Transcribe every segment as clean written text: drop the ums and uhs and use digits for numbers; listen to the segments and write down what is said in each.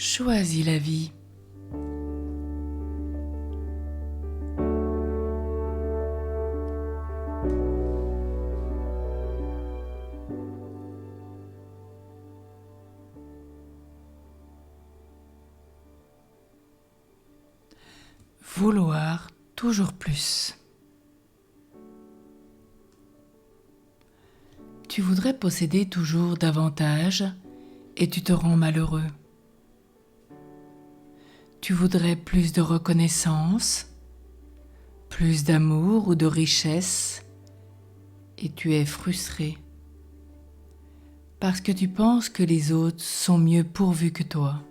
Choisis la vie. Vouloir toujours plus. Tu voudrais posséder toujours davantage et tu te rends malheureux. Tu voudrais plus de reconnaissance, plus d'amour ou de richesse et tu es frustré parce que tu penses que les autres sont mieux pourvus que toi.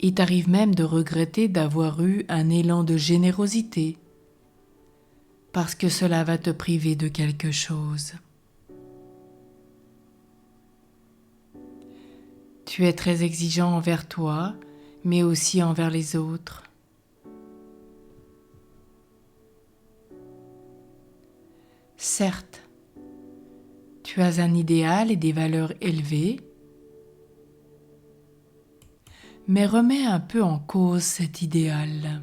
Il t'arrive même de regretter d'avoir eu un élan de générosité parce que cela va te priver de quelque chose. Tu es très exigeant envers toi, mais aussi envers les autres. Certes, tu as un idéal et des valeurs élevées, mais remets un peu en cause cet idéal.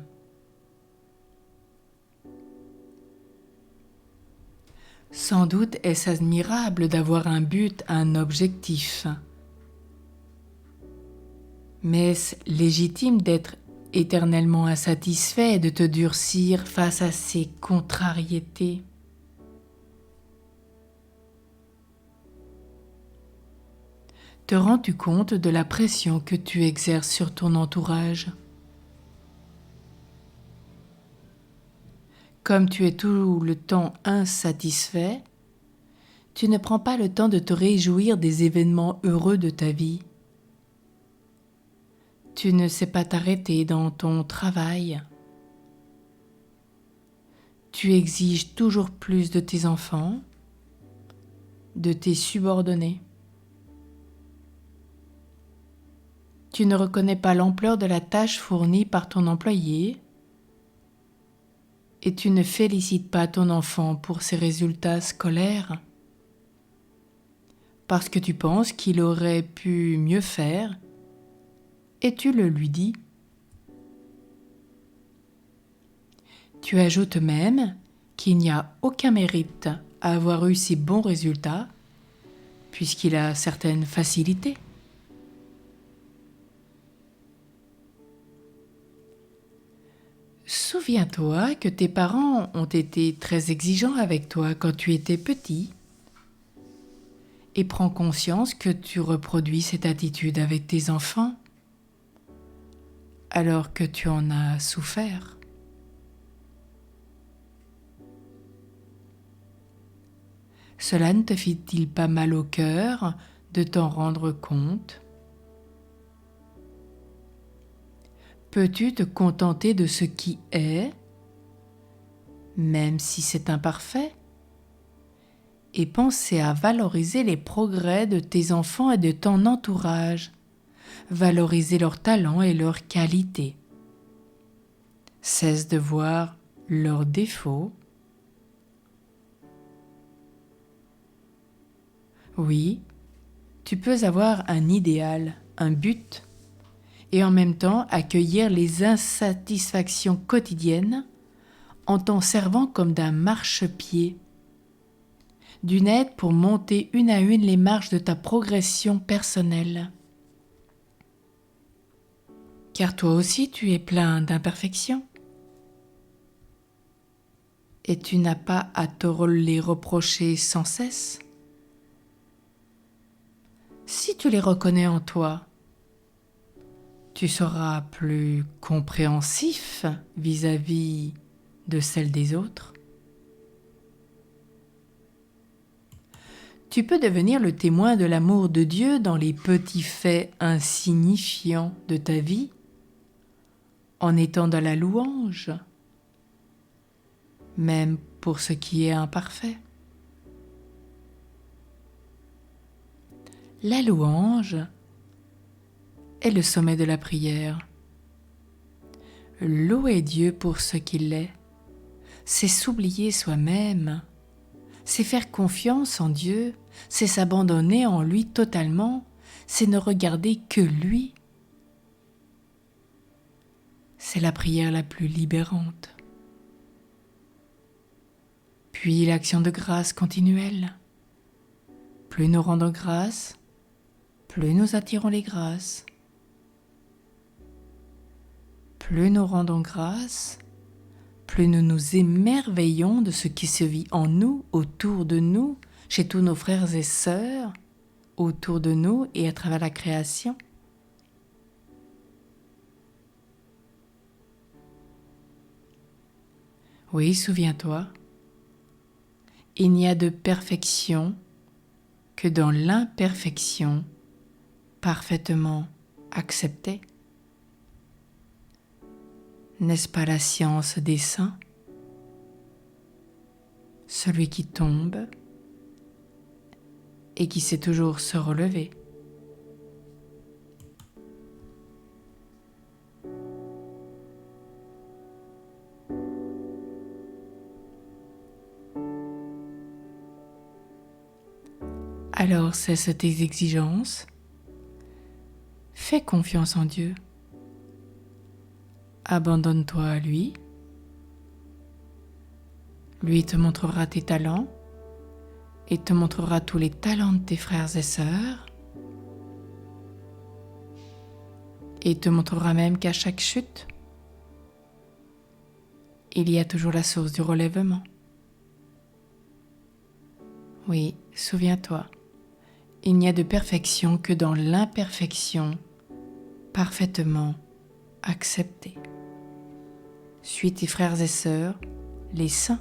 Sans doute est-ce admirable d'avoir un but, un objectif. Mais est-ce légitime d'être éternellement insatisfait et de te durcir face à ces contrariétés? Te rends-tu compte de la pression que tu exerces sur ton entourage? Comme tu es tout le temps insatisfait, tu ne prends pas le temps de te réjouir des événements heureux de ta vie. Tu ne sais pas t'arrêter dans ton travail. Tu exiges toujours plus de tes enfants, de tes subordonnés. Tu ne reconnais pas l'ampleur de la tâche fournie par ton employé et tu ne félicites pas ton enfant pour ses résultats scolaires parce que tu penses qu'il aurait pu mieux faire et tu le lui dis. Tu ajoutes même qu'il n'y a aucun mérite à avoir eu ces bons résultats puisqu'il a certaines facilités. Souviens-toi que tes parents ont été très exigeants avec toi quand tu étais petit et prends conscience que tu reproduis cette attitude avec tes enfants alors que tu en as souffert. Cela ne te fait-il pas mal au cœur de t'en rendre compte? Peux-tu te contenter de ce qui est, même si c'est imparfait, et penser à valoriser les progrès de tes enfants et de ton entourage, valoriser leurs talents et leurs qualités. Cesse de voir leurs défauts. Oui, tu peux avoir un idéal, un but, et en même temps accueillir les insatisfactions quotidiennes en t'en servant comme d'un marchepied, d'une aide pour monter une à une les marches de ta progression personnelle. Car toi aussi tu es plein d'imperfections. Et tu n'as pas à te les reprocher sans cesse. Si tu les reconnais en toi, tu seras plus compréhensif vis-à-vis de celles des autres. Tu peux devenir le témoin de l'amour de Dieu dans les petits faits insignifiants de ta vie, en étant dans la louange, même pour ce qui est imparfait. La louange est le sommet de la prière. Louer Dieu pour ce qu'il est, c'est s'oublier soi-même, c'est faire confiance en Dieu, c'est s'abandonner en lui totalement, c'est ne regarder que lui. C'est la prière la plus libérante. Puis l'action de grâce continuelle. Plus nous rendons grâce, plus nous attirons les grâces. Plus nous rendons grâce, plus nous nous émerveillons de ce qui se vit en nous, autour de nous, chez tous nos frères et sœurs, autour de nous et à travers la création. Oui, souviens-toi, il n'y a de perfection que dans l'imperfection parfaitement acceptée. N'est-ce pas la science des saints? Celui qui tombe et qui sait toujours se relever. Alors cesse tes exigences, fais confiance en Dieu, abandonne-toi à lui, lui te montrera tes talents et te montrera tous les talents de tes frères et sœurs et te montrera même qu'à chaque chute, il y a toujours la source du relèvement. Oui, souviens-toi, il n'y a de perfection que dans l'imperfection parfaitement acceptée. Suis tes frères et sœurs, les saints.